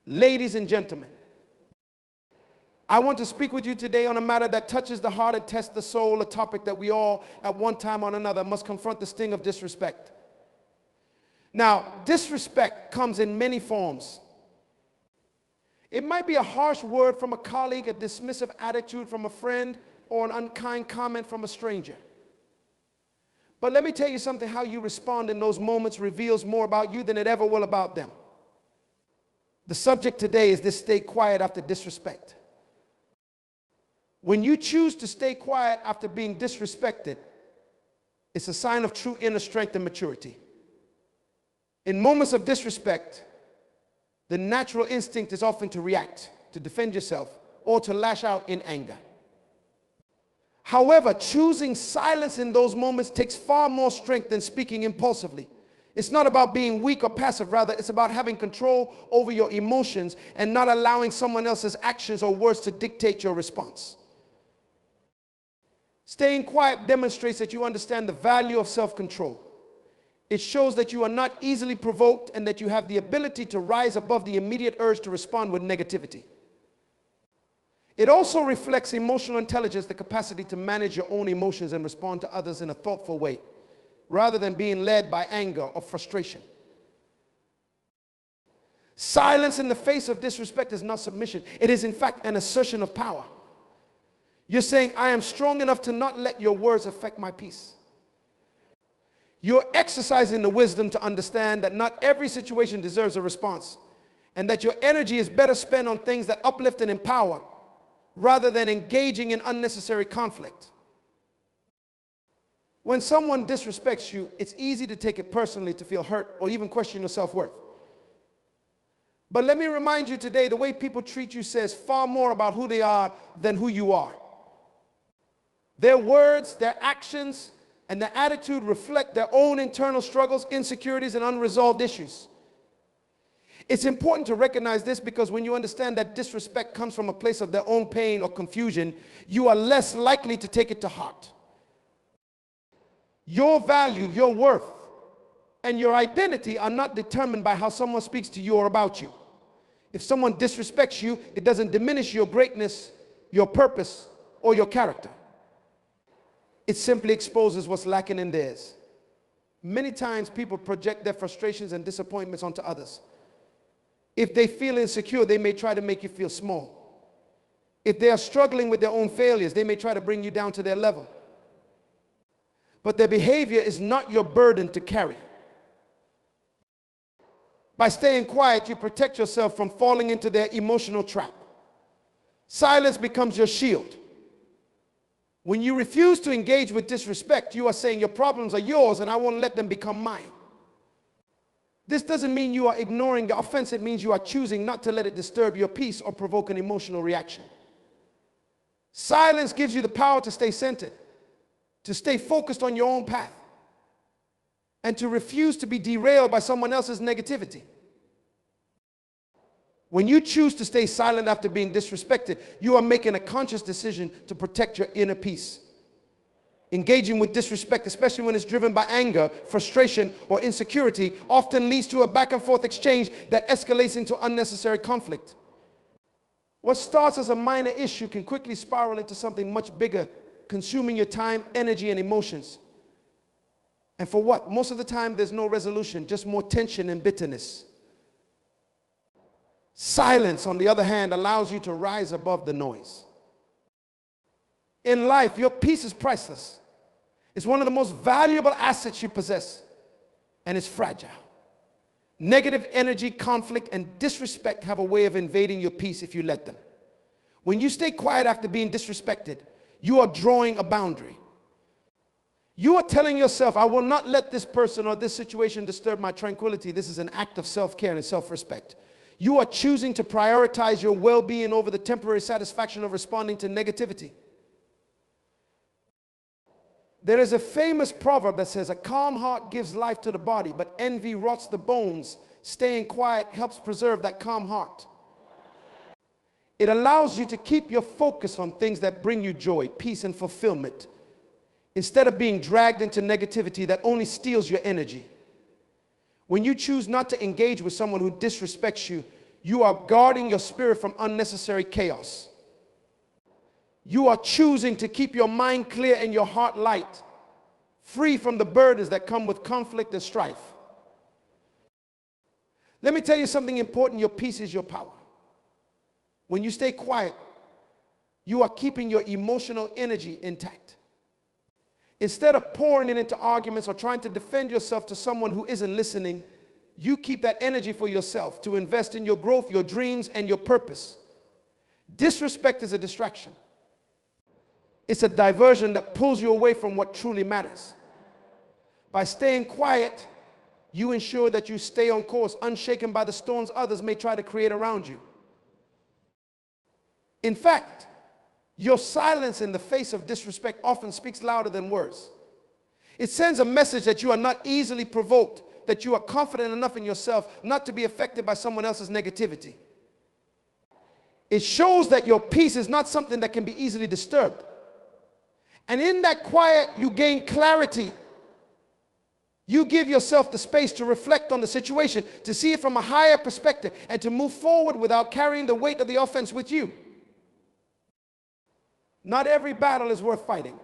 Ladies and gentlemen, I want to speak with you today on a matter that touches the heart and tests the soul, a topic that we all, at one time or another, must confront: the sting of disrespect. Now, disrespect comes in many forms. It might be a harsh word from a colleague, a dismissive attitude from a friend, or an unkind comment from a stranger. But let me tell you something: how you respond in those moments reveals more about you than it ever will about them. The subject today is this: stay quiet after disrespect. When you choose to stay quiet after being disrespected, it's a sign of true inner strength and maturity. In moments of disrespect, the natural instinct is often to react, to defend yourself, or to lash out in anger. However, choosing silence in those moments takes far more strength than speaking impulsively. It's not about being weak or passive. Rather, it's about having control over your emotions and not allowing someone else's actions or words to dictate your response. Staying quiet demonstrates that you understand the value of self-control. It shows that you are not easily provoked and that you have the ability to rise above the immediate urge to respond with negativity. It also reflects emotional intelligence, the capacity to manage your own emotions and respond to others in a thoughtful way, rather than being led by anger or frustration. Silence in the face of disrespect is not submission. It is, in fact, an assertion of power. You're saying, I am strong enough to not let your words affect my peace. You're exercising the wisdom to understand that not every situation deserves a response, and that your energy is better spent on things that uplift and empower, rather than engaging in unnecessary conflict. When someone disrespects you, it's easy to take it personally, to feel hurt, or even question your self-worth. But let me remind you today, the way people treat you says far more about who they are than who you are. Their words, their actions, and their attitude reflect their own internal struggles, insecurities, and unresolved issues. It's important to recognize this, because when you understand that disrespect comes from a place of their own pain or confusion, you are less likely to take it to heart. Your value, your worth, and your identity are not determined by how someone speaks to you or about you. If someone disrespects you, it doesn't diminish your greatness, your purpose, or your character. It simply exposes what's lacking in theirs. Many times people project their frustrations and disappointments onto others. If they feel insecure, they may try to make you feel small. If they are struggling with their own failures, they may try to bring you down to their level. But their behavior is not your burden to carry. By staying quiet, you protect yourself from falling into their emotional trap. Silence becomes your shield. When you refuse to engage with disrespect, you are saying your problems are yours and I won't let them become mine. This doesn't mean you are ignoring the offense. It means you are choosing not to let it disturb your peace or provoke an emotional reaction. Silence gives you the power to stay centered, to stay focused on your own path, and to refuse to be derailed by someone else's negativity. When you choose to stay silent after being disrespected, you are making a conscious decision to protect your inner peace. Engaging with disrespect, especially when it's driven by anger, frustration, or insecurity, often leads to a back and forth exchange that escalates into unnecessary conflict. What starts as a minor issue can quickly spiral into something much bigger, consuming your time, energy, and emotions. And for what? Most of the time, there's no resolution, just more tension and bitterness. Silence, on the other hand, allows you to rise above the noise. In life, your peace is priceless. It's one of the most valuable assets you possess, and it's fragile. Negative energy, conflict, and disrespect have a way of invading your peace if you let them. When you stay quiet after being disrespected, you are drawing a boundary. You are telling yourself, I will not let this person or this situation disturb my tranquility. This is an act of self-care and self-respect. You are choosing to prioritize your well-being over the temporary satisfaction of responding to negativity. There is a famous proverb that says, a calm heart gives life to the body, but envy rots the bones. Staying quiet helps preserve that calm heart. It allows you to keep your focus on things that bring you joy, peace, and fulfillment, instead of being dragged into negativity that only steals your energy. When you choose not to engage with someone who disrespects you, You are guarding your spirit from unnecessary chaos. You are choosing to keep your mind clear and your heart light, free from the burdens that come with conflict and strife. Let me tell you something important. Your peace is your power. When you stay quiet, you are keeping your emotional energy intact. Instead of pouring it into arguments or trying to defend yourself to someone who isn't listening, you keep that energy for yourself to invest in your growth, your dreams, and your purpose. Disrespect is a distraction. It's a diversion that pulls you away from what truly matters. By staying quiet, you ensure that you stay on course, unshaken by the storms others may try to create around you. In fact, your silence in the face of disrespect often speaks louder than words. It sends a message that you are not easily provoked, that you are confident enough in yourself not to be affected by someone else's negativity. It shows that your peace is not something that can be easily disturbed. And in that quiet, you gain clarity. You give yourself the space to reflect on the situation, to see it from a higher perspective, and to move forward without carrying the weight of the offense with you. Not every battle is worth fighting.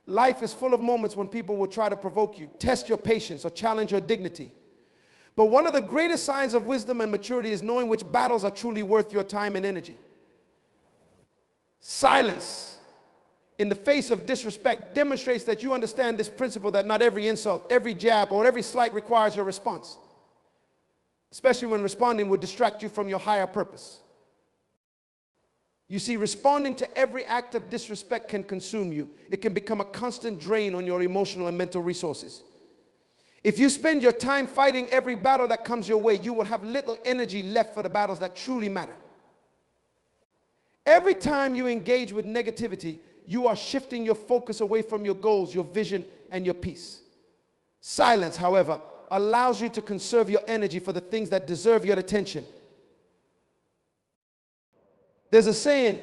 Life is full of moments when people will try to provoke you, test your patience, or challenge your dignity. But one of the greatest signs of wisdom and maturity is knowing which battles are truly worth your time and energy. Silence in the face of disrespect demonstrates that you understand this principle that not every insult, every jab, or every slight requires your response, especially when responding would distract you from your higher purpose. You see, responding to every act of disrespect can consume you. It can become a constant drain on your emotional and mental resources. If you spend your time fighting every battle that comes your way, you will have little energy left for the battles that truly matter. Every time you engage with negativity, you are shifting your focus away from your goals, your vision, and your peace. Silence, however, allows you to conserve your energy for the things that deserve your attention. There's a saying,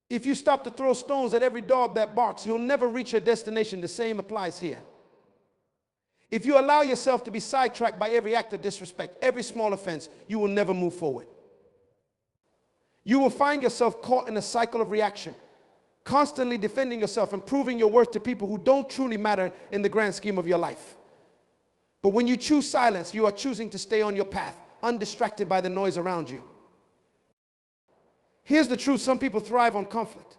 if you stop to throw stones at every dog that barks, you'll never reach your destination. The same applies here. If you allow yourself to be sidetracked by every act of disrespect, every small offense, you will never move forward. You will find yourself caught in a cycle of reaction, constantly defending yourself and proving your worth to people who don't truly matter in the grand scheme of your life. But when you choose silence, you are choosing to stay on your path, undistracted by the noise around you. Here's the truth. Some people thrive on conflict.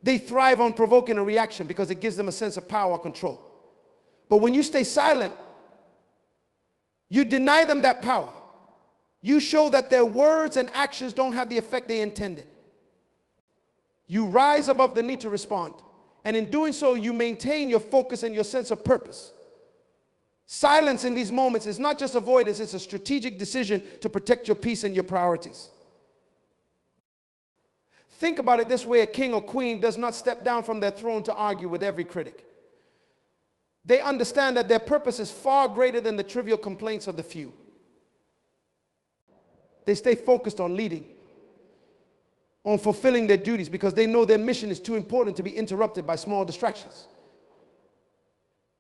They thrive on provoking a reaction because it gives them a sense of power or control. But when you stay silent, you deny them that power. You show that their words and actions don't have the effect they intended. You rise above the need to respond. And in doing so, you maintain your focus and your sense of purpose. Silence in these moments is not just avoidance, it's a strategic decision to protect your peace and your priorities. Think about it this way: a king or queen does not step down from their throne to argue with every critic. They understand that their purpose is far greater than the trivial complaints of the few. They stay focused on leading, on fulfilling their duties, because they know their mission is too important to be interrupted by small distractions.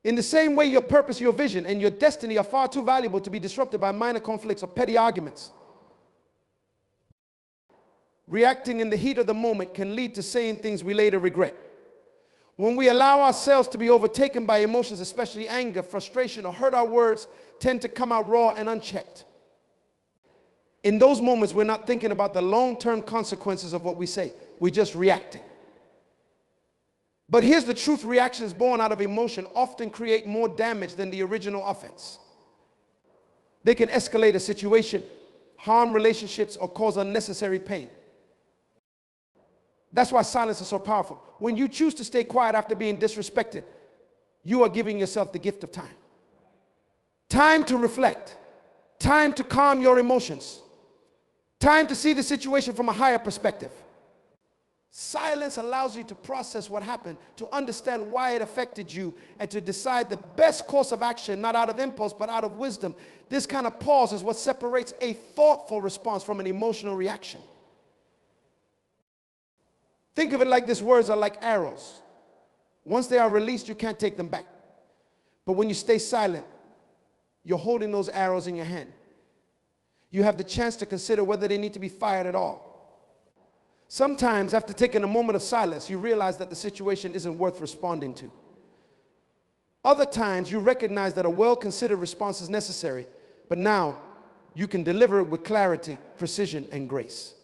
In the same way, your purpose, your vision, and your destiny are far too valuable to be disrupted by minor conflicts or petty arguments. Reacting in the heat of the moment can lead to saying things we later regret. When we allow ourselves to be overtaken by emotions, especially anger, frustration, or hurt, our words tend to come out raw and unchecked. In those moments, we're not thinking about the long-term consequences of what we say. We're just reacting. But here's the truth: reactions born out of emotion often create more damage than the original offense. They can escalate a situation, harm relationships, or cause unnecessary pain. That's why silence is so powerful. When you choose to stay quiet after being disrespected, you are giving yourself the gift of time. Time to reflect. Time to calm your emotions. Time to see the situation from a higher perspective. Silence allows you to process what happened, to understand why it affected you, and to decide the best course of action, not out of impulse, but out of wisdom. This kind of pause is what separates a thoughtful response from an emotional reaction. Think of it like this: words are like arrows. Once they are released, you can't take them back. But when you stay silent, you're holding those arrows in your hand. you have the chance to consider whether they need to be fired at all. Sometimes, after taking a moment of silence, you realize that the situation isn't worth responding to. Other times, you recognize that a well-considered response is necessary, but now you can deliver it with clarity, precision, and grace.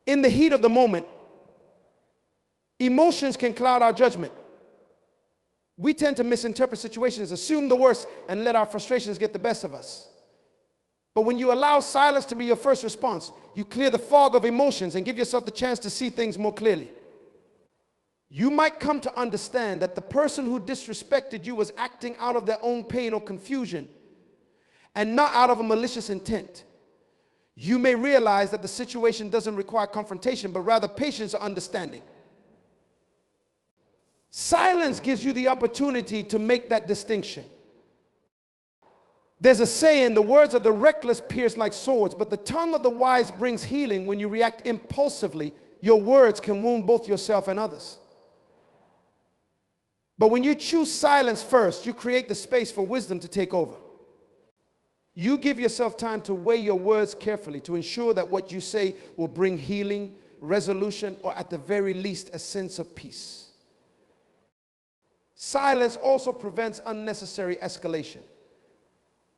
In the heat of the moment, emotions can cloud our judgment. We tend to misinterpret situations, assume the worst, and let our frustrations get the best of us. But when you allow silence to be your first response, you clear the fog of emotions and give yourself the chance to see things more clearly. You might come to understand that the person who disrespected you was acting out of their own pain or confusion and not out of a malicious intent. You may realize that the situation doesn't require confrontation, but rather patience or understanding. Silence gives you the opportunity to make that distinction. There's a saying, the words of the reckless pierce like swords, but the tongue of the wise brings healing. When you react impulsively, your words can wound both yourself and others. But when you choose silence first, you create the space for wisdom to take over. You give yourself time to weigh your words carefully to ensure that what you say will bring healing, resolution, or at the very least, a sense of peace. Silence also prevents unnecessary escalation.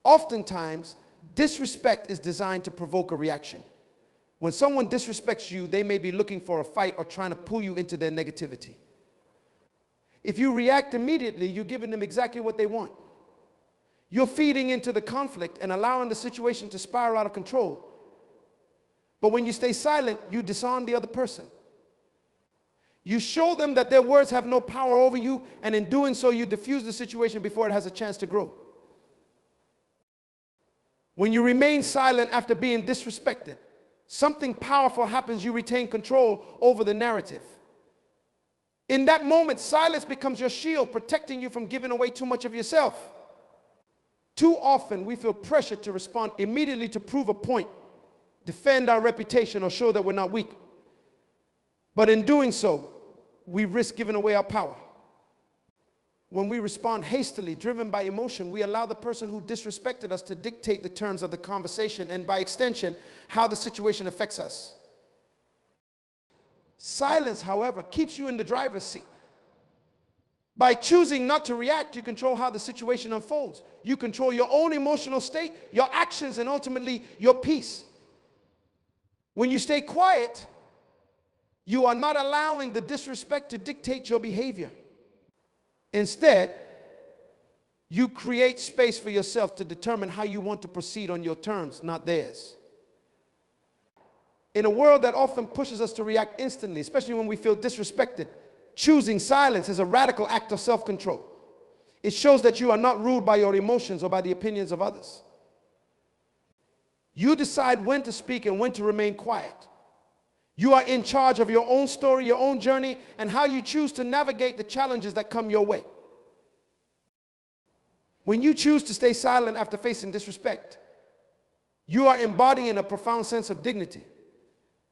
Oftentimes, disrespect is designed to provoke a reaction. When someone disrespects you, they may be looking for a fight or trying to pull you into their negativity. If you react immediately, you're giving them exactly what they want. You're feeding into the conflict and allowing the situation to spiral out of control. But when you stay silent, you disarm the other person. You show them that their words have no power over you, and in doing so, you diffuse the situation before it has a chance to grow. When you remain silent after being disrespected, something powerful happens. You retain control over the narrative. In that moment, silence becomes your shield, protecting you from giving away too much of yourself. Too often, we feel pressure to respond immediately to prove a point, defend our reputation, or show that we're not weak. But in doing so, we risk giving away our power. When we respond hastily, driven by emotion, we allow the person who disrespected us to dictate the terms of the conversation and, by extension, how the situation affects us. Silence, however, keeps you in the driver's seat. By choosing not to react, you control how the situation unfolds. You control your own emotional state, your actions, and ultimately your peace. When you stay quiet, you are not allowing the disrespect to dictate your behavior. Instead, you create space for yourself to determine how you want to proceed on your terms, not theirs. In a world that often pushes us to react instantly, especially when we feel disrespected, choosing silence is a radical act of self-control. It shows that you are not ruled by your emotions or by the opinions of others. You decide when to speak and when to remain quiet. You are in charge of your own story, your own journey, and how you choose to navigate the challenges that come your way. When you choose to stay silent after facing disrespect, you are embodying a profound sense of dignity.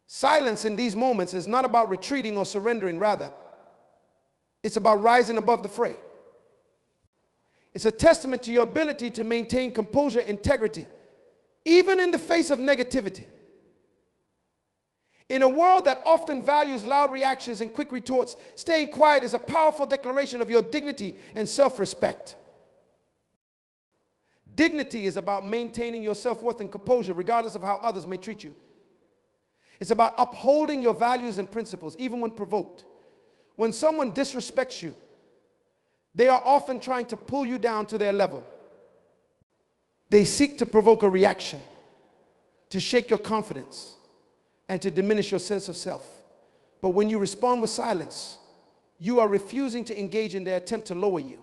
Silence in these moments is not about retreating or surrendering, rather, it's about rising above the fray. It's a testament to your ability to maintain composure, integrity, even in the face of negativity. In a world that often values loud reactions and quick retorts, staying quiet is a powerful declaration of your dignity and self-respect. Dignity is about maintaining your self-worth and composure regardless of how others may treat you. It's about upholding your values and principles even when provoked. When someone disrespects you, they are often trying to pull you down to their level. They seek to provoke a reaction, to shake your confidence, and to diminish your sense of self. But when you respond with silence, you are refusing to engage in their attempt to lower you.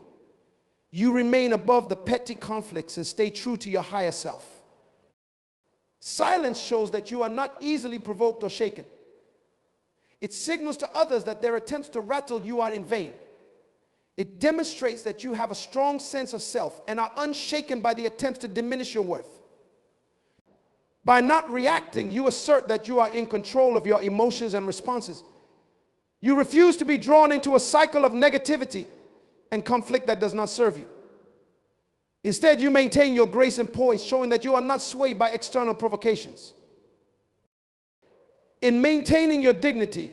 You remain above the petty conflicts and stay true to your higher self. Silence shows that you are not easily provoked or shaken. It signals to others that their attempts to rattle you are in vain. It demonstrates that you have a strong sense of self and are unshaken by the attempts to diminish your worth. By not reacting, you assert that you are in control of your emotions and responses. You refuse to be drawn into a cycle of negativity and conflict that does not serve you. Instead, you maintain your grace and poise, showing that you are not swayed by external provocations. In maintaining your dignity,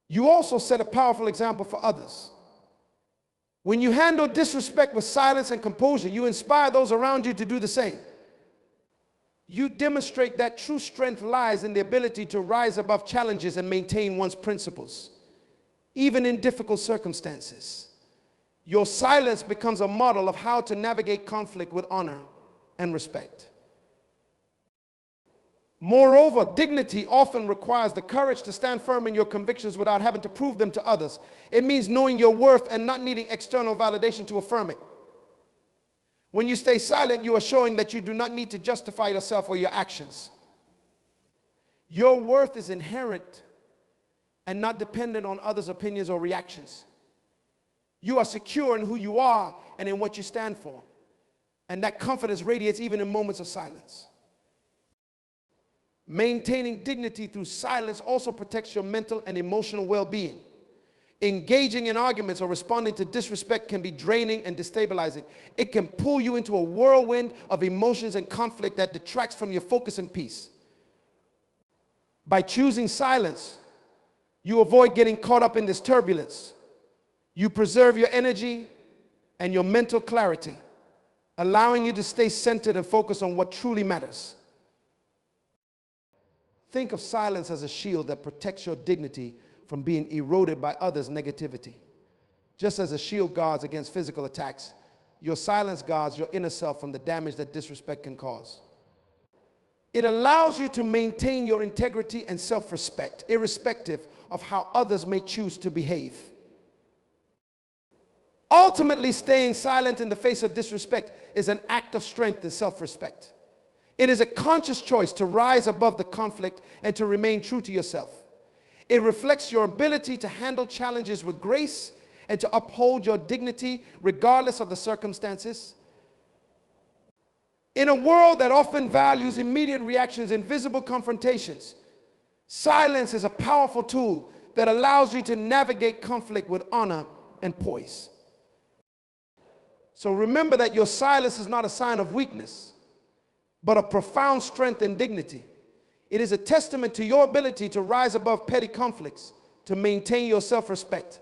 you also set a powerful example for others. When you handle disrespect with silence and composure, you inspire those around you to do the same. You demonstrate that true strength lies in the ability to rise above challenges and maintain one's principles, even in difficult circumstances. Your silence becomes a model of how to navigate conflict with honor and respect. Moreover, dignity often requires the courage to stand firm in your convictions without having to prove them to others. It means knowing your worth and not needing external validation to affirm it. When you stay silent, you are showing that you do not need to justify yourself or your actions. Your worth is inherent and not dependent on others' opinions or reactions. You are secure in who you are and in what you stand for. And that confidence radiates even in moments of silence. Maintaining dignity through silence also protects your mental and emotional well-being. Engaging in arguments or responding to disrespect can be draining and destabilizing. It can pull you into a whirlwind of emotions and conflict that detracts from your focus and peace. By choosing silence, you avoid getting caught up in this turbulence. You preserve your energy and your mental clarity, allowing you to stay centered and focused on what truly matters. Think of silence as a shield that protects your dignity from being eroded by others' negativity. Just as a shield guards against physical attacks, your silence guards your inner self from the damage that disrespect can cause. It allows you to maintain your integrity and self-respect, irrespective of how others may choose to behave. Ultimately, staying silent in the face of disrespect is an act of strength and self-respect. It is a conscious choice to rise above the conflict and to remain true to yourself. It reflects your ability to handle challenges with grace and to uphold your dignity regardless of the circumstances. In a world that often values immediate reactions and visible confrontations, silence is a powerful tool that allows you to navigate conflict with honor and poise. So remember that your silence is not a sign of weakness, but a profound strength and dignity. It is a testament to your ability to rise above petty conflicts, to maintain your self-respect,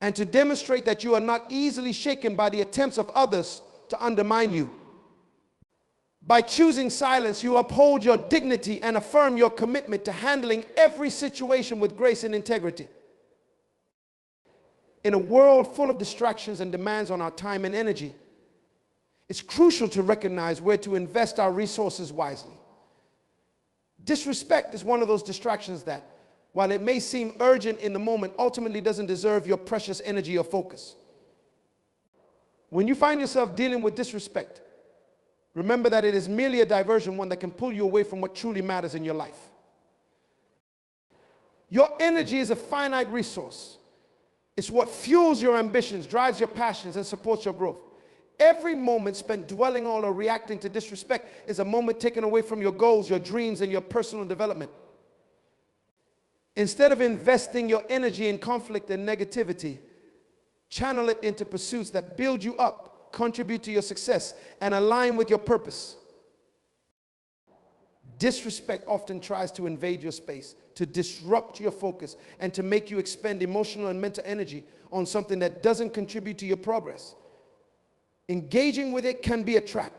and to demonstrate that you are not easily shaken by the attempts of others to undermine you. By choosing silence, you uphold your dignity and affirm your commitment to handling every situation with grace and integrity. In a world full of distractions and demands on our time and energy, it's crucial to recognize where to invest our resources wisely. Disrespect is one of those distractions that, while it may seem urgent in the moment, ultimately doesn't deserve your precious energy or focus. When you find yourself dealing with disrespect, remember that it is merely a diversion, one that can pull you away from what truly matters in your life. Your energy is a finite resource. It's what fuels your ambitions, drives your passions, and supports your growth. Every moment spent dwelling on or reacting to disrespect is a moment taken away from your goals, your dreams, and your personal development. Instead of investing your energy in conflict and negativity, channel it into pursuits that build you up, contribute to your success, and align with your purpose. Disrespect often tries to invade your space, to disrupt your focus, and to make you expend emotional and mental energy on something that doesn't contribute to your progress. Engaging with it can be a trap.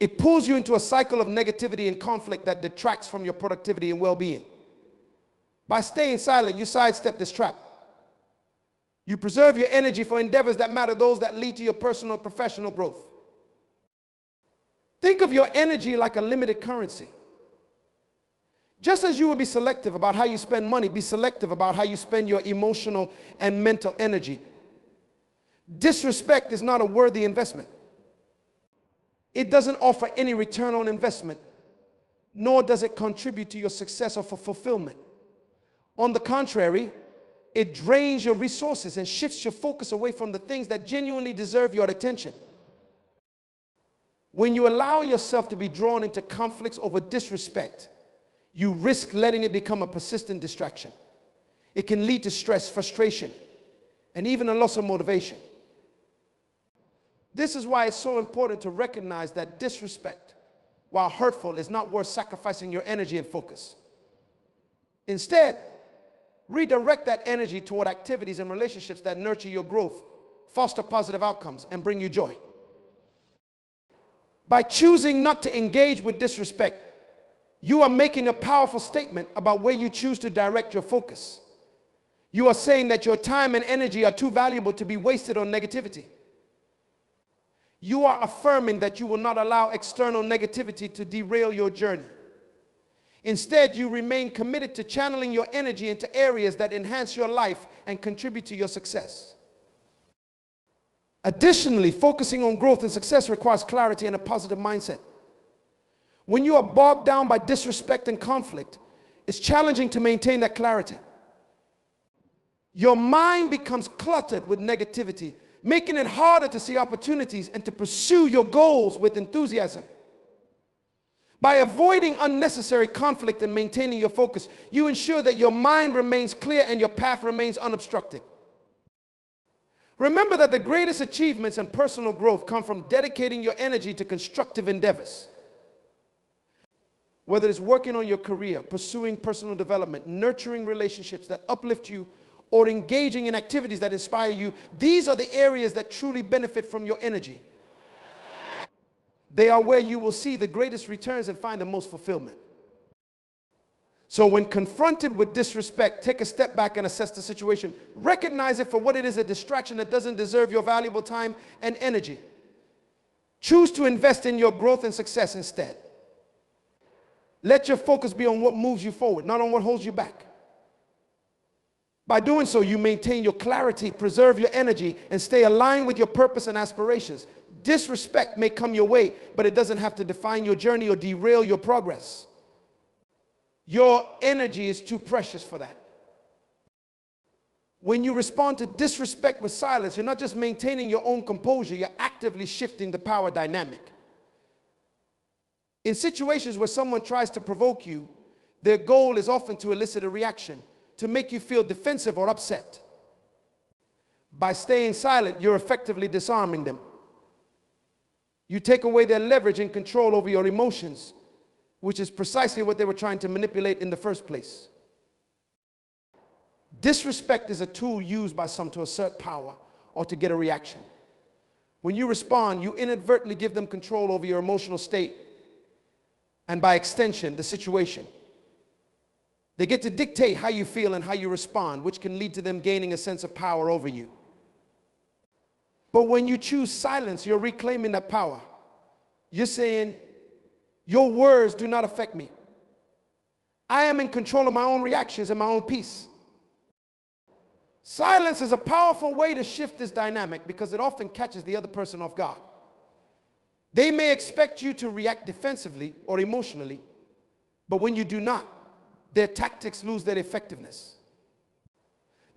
It pulls you into a cycle of negativity and conflict that detracts from your productivity and well-being. By staying silent, you sidestep this trap. You preserve your energy for endeavors that matter, those that lead to your personal and professional growth. Think of your energy like a limited currency. Just as you will be selective about how you spend money, be selective about how you spend your emotional and mental energy. Disrespect is not a worthy investment. It doesn't offer any return on investment, nor does it contribute to your success or for fulfillment. On the contrary, it drains your resources and shifts your focus away from the things that genuinely deserve your attention. When you allow yourself to be drawn into conflicts over disrespect, you risk letting it become a persistent distraction. It can lead to stress, frustration, and even a loss of motivation. This is why it's so important to recognize that disrespect, while hurtful, is not worth sacrificing your energy and focus. Instead, redirect that energy toward activities and relationships that nurture your growth, foster positive outcomes, and bring you joy. By choosing not to engage with disrespect, you are making a powerful statement about where you choose to direct your focus. You are saying that your time and energy are too valuable to be wasted on negativity. You are affirming that you will not allow external negativity to derail your journey. Instead, you remain committed to channeling your energy into areas that enhance your life and contribute to your success. Additionally, focusing on growth and success requires clarity and a positive mindset. When you are bogged down by disrespect and conflict, it's challenging to maintain that clarity. Your mind becomes cluttered with negativity, making it harder to see opportunities and to pursue your goals with enthusiasm. By avoiding unnecessary conflict and maintaining your focus, you ensure that your mind remains clear and your path remains unobstructed. Remember that the greatest achievements and personal growth come from dedicating your energy to constructive endeavors. Whether it's working on your career, pursuing personal development, nurturing relationships that uplift you, or engaging in activities that inspire you, these are the areas that truly benefit from your energy. They are where you will see the greatest returns and find the most fulfillment. So when confronted with disrespect, take a step back and assess the situation. Recognize it for what it is, a distraction that doesn't deserve your valuable time and energy. Choose to invest in your growth and success instead. Let your focus be on what moves you forward, not on what holds you back. By doing so, you maintain your clarity, preserve your energy, and stay aligned with your purpose and aspirations. Disrespect may come your way, but it doesn't have to define your journey or derail your progress. Your energy is too precious for that. When you respond to disrespect with silence, you're not just maintaining your own composure, you're actively shifting the power dynamic. In situations where someone tries to provoke you, their goal is often to elicit a reaction, to make you feel defensive or upset. By staying silent, you're effectively disarming them. You take away their leverage and control over your emotions, which is precisely what they were trying to manipulate in the first place. Disrespect is a tool used by some to assert power or to get a reaction. When you respond, you inadvertently give them control over your emotional state and, by extension, the situation. They get to dictate how you feel and how you respond, which can lead to them gaining a sense of power over you. But when you choose silence, you're reclaiming that power. You're saying, your words do not affect me. I am in control of my own reactions and my own peace. Silence is a powerful way to shift this dynamic because it often catches the other person off guard. They may expect you to react defensively or emotionally, but when you do not, their tactics lose their effectiveness.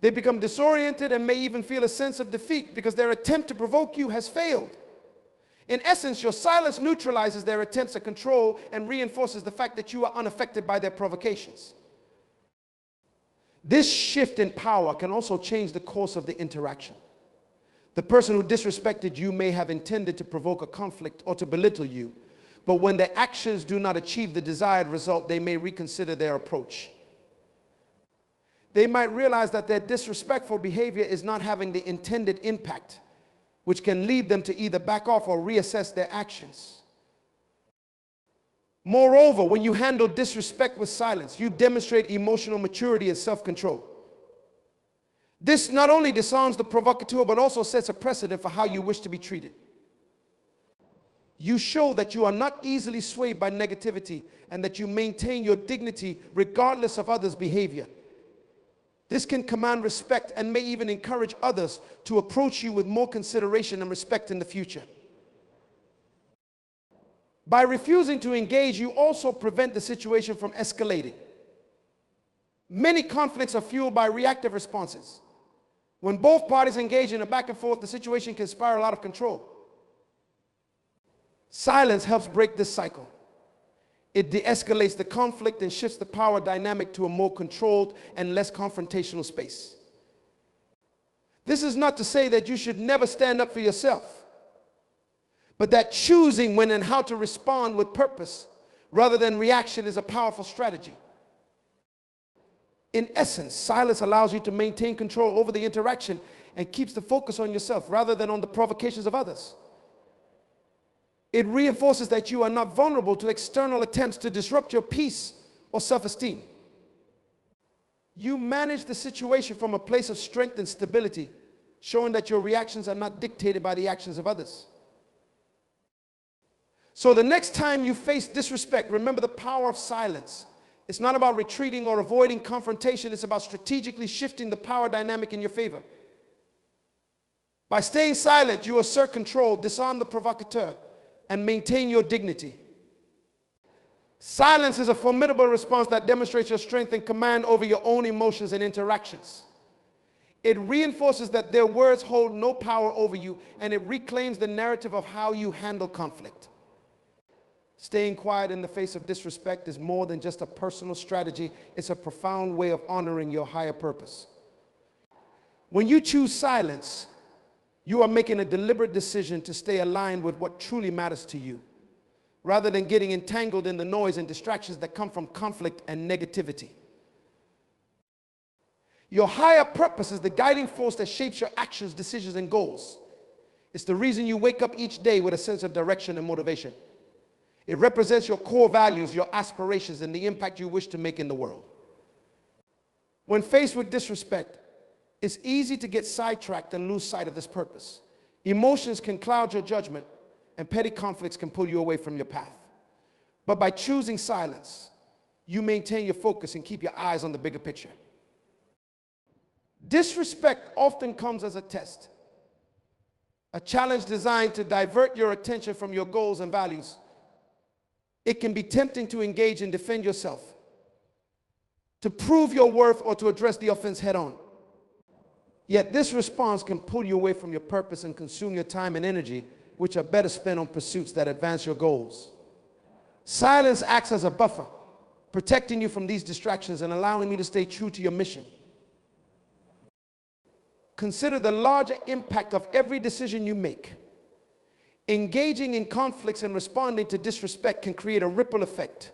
They become disoriented and may even feel a sense of defeat because their attempt to provoke you has failed. In essence, your silence neutralizes their attempts at control and reinforces the fact that you are unaffected by their provocations. This shift in power can also change the course of the interaction. The person who disrespected you may have intended to provoke a conflict or to belittle you, but when their actions do not achieve the desired result, they may reconsider their approach. They might realize that their disrespectful behavior is not having the intended impact, which can lead them to either back off or reassess their actions. Moreover, when you handle disrespect with silence, you demonstrate emotional maturity and self-control. This not only disarms the provocateur, but also sets a precedent for how you wish to be treated. You show that you are not easily swayed by negativity and that you maintain your dignity regardless of others' behavior. This can command respect and may even encourage others to approach you with more consideration and respect in the future. By refusing to engage, you also prevent the situation from escalating. Many conflicts are fueled by reactive responses. When both parties engage in a back and forth, the situation can spiral out of control. Silence helps break this cycle. It de-escalates the conflict and shifts the power dynamic to a more controlled and less confrontational space. This is not to say that you should never stand up for yourself, but that choosing when and how to respond with purpose rather than reaction is a powerful strategy. In essence, silence allows you to maintain control over the interaction and keeps the focus on yourself rather than on the provocations of others. It reinforces that you are not vulnerable to external attempts to disrupt your peace or self-esteem. You manage the situation from a place of strength and stability, showing that your reactions are not dictated by the actions of others. So the next time you face disrespect, remember the power of silence. It's not about retreating or avoiding confrontation. It's about strategically shifting the power dynamic in your favor. By staying silent, you assert control, disarm the provocateur, and maintain your dignity. Silence is a formidable response that demonstrates your strength and command over your own emotions and interactions. It reinforces that their words hold no power over you, and it reclaims the narrative of how you handle conflict. Staying quiet in the face of disrespect is more than just a personal strategy. It's a profound way of honoring your higher purpose. When you choose silence, you are making a deliberate decision to stay aligned with what truly matters to you, rather than getting entangled in the noise and distractions that come from conflict and negativity. Your higher purpose is the guiding force that shapes your actions, decisions, and goals. It's the reason you wake up each day with a sense of direction and motivation. It represents your core values, your aspirations, and the impact you wish to make in the world. When faced with disrespect, it's easy to get sidetracked and lose sight of this purpose. Emotions can cloud your judgment, and petty conflicts can pull you away from your path. But by choosing silence, you maintain your focus and keep your eyes on the bigger picture. Disrespect often comes as a test, a challenge designed to divert your attention from your goals and values. It can be tempting to engage and defend yourself, to prove your worth, or to address the offense head on. Yet this response can pull you away from your purpose and consume your time and energy, which are better spent on pursuits that advance your goals. Silence acts as a buffer, protecting you from these distractions and allowing you to stay true to your mission. Consider the larger impact of every decision you make. Engaging in conflicts and responding to disrespect can create a ripple effect,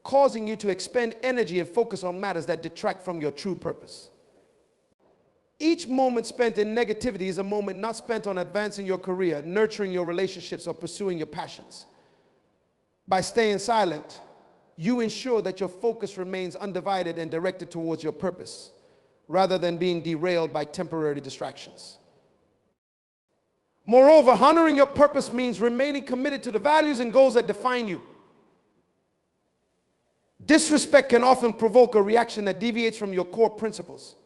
causing you to expend energy and focus on matters that detract from your true purpose. Each moment spent in negativity is a moment not spent on advancing your career, nurturing your relationships, or pursuing your passions. By staying silent, you ensure that your focus remains undivided and directed towards your purpose, rather than being derailed by temporary distractions. Moreover, honoring your purpose means remaining committed to the values and goals that define you. Disrespect can often provoke a reaction that deviates from your core principles.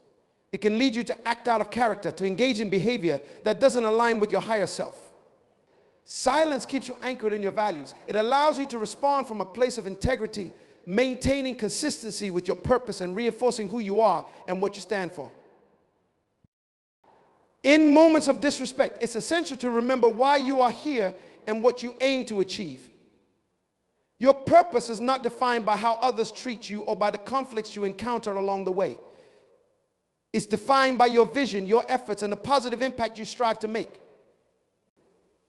It can lead you to act out of character, to engage in behavior that doesn't align with your higher self. Silence keeps you anchored in your values. It allows you to respond from a place of integrity, maintaining consistency with your purpose and reinforcing who you are and what you stand for. In moments of disrespect, it's essential to remember why you are here and what you aim to achieve. Your purpose is not defined by how others treat you or by the conflicts you encounter along the way. It's defined by your vision, your efforts, and the positive impact you strive to make.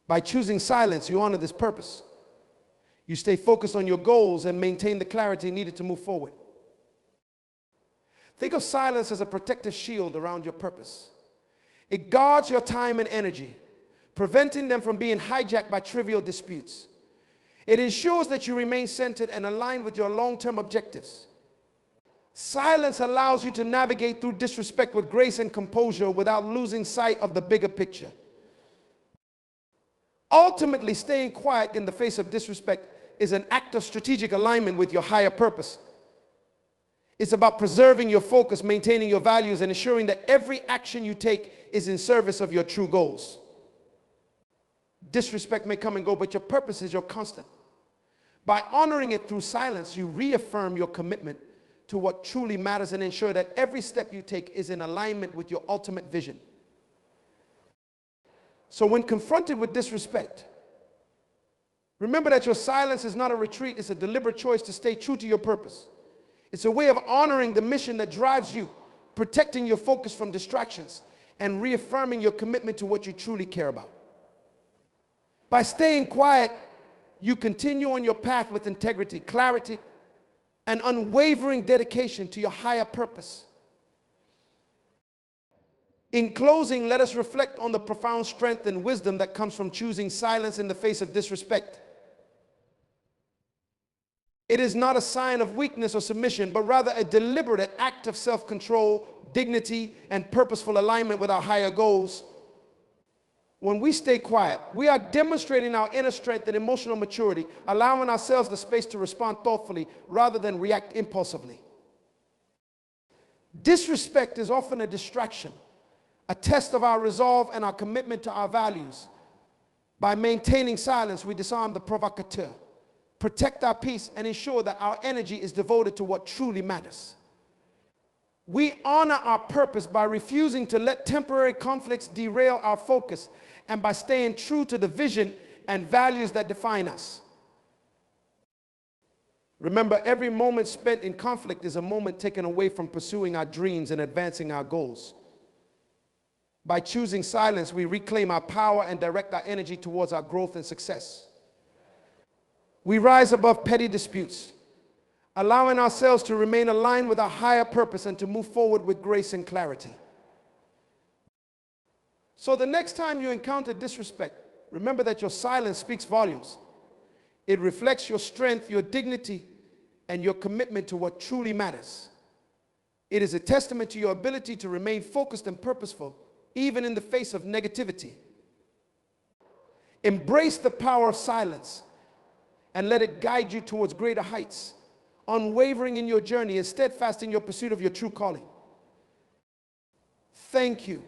By choosing silence, you honor this purpose. You stay focused on your goals and maintain the clarity needed to move forward. Think of silence as a protective shield around your purpose. It guards your time and energy, preventing them from being hijacked by trivial disputes. It ensures that you remain centered and aligned with your long-term objectives. Silence allows you to navigate through disrespect with grace and composure without losing sight of the bigger picture. Ultimately, staying quiet in the face of disrespect is an act of strategic alignment with your higher purpose. It's about preserving your focus, maintaining your values, and ensuring that every action you take is in service of your true goals. Disrespect may come and go, but your purpose is your constant. By honoring it through silence, you reaffirm your commitment to what truly matters and ensure that every step you take is in alignment with your ultimate vision. So when confronted with disrespect, remember that your silence is not a retreat, it's a deliberate choice to stay true to your purpose. It's a way of honoring the mission that drives you, protecting your focus from distractions, and reaffirming your commitment to what you truly care about. By staying quiet, you continue on your path with integrity, clarity, and unwavering dedication to your higher purpose. In closing, let us reflect on the profound strength and wisdom that comes from choosing silence in the face of disrespect. It is not a sign of weakness or submission, but rather a deliberate act of self-control, dignity, and purposeful alignment with our higher goals. When we stay quiet, we are demonstrating our inner strength and emotional maturity, allowing ourselves the space to respond thoughtfully rather than react impulsively. Disrespect is often a distraction, a test of our resolve and our commitment to our values. By maintaining silence, we disarm the provocateur, protect our peace, and ensure that our energy is devoted to what truly matters. We honor our purpose by refusing to let temporary conflicts derail our focus, and by staying true to the vision and values that define us. Remember, every moment spent in conflict is a moment taken away from pursuing our dreams and advancing our goals. By choosing silence, we reclaim our power and direct our energy towards our growth and success. We rise above petty disputes, allowing ourselves to remain aligned with our higher purpose and to move forward with grace and clarity. So the next time you encounter disrespect, remember that your silence speaks volumes. It reflects your strength, your dignity, and your commitment to what truly matters. It is a testament to your ability to remain focused and purposeful, even in the face of negativity. Embrace the power of silence and let it guide you towards greater heights, unwavering in your journey and steadfast in your pursuit of your true calling. Thank you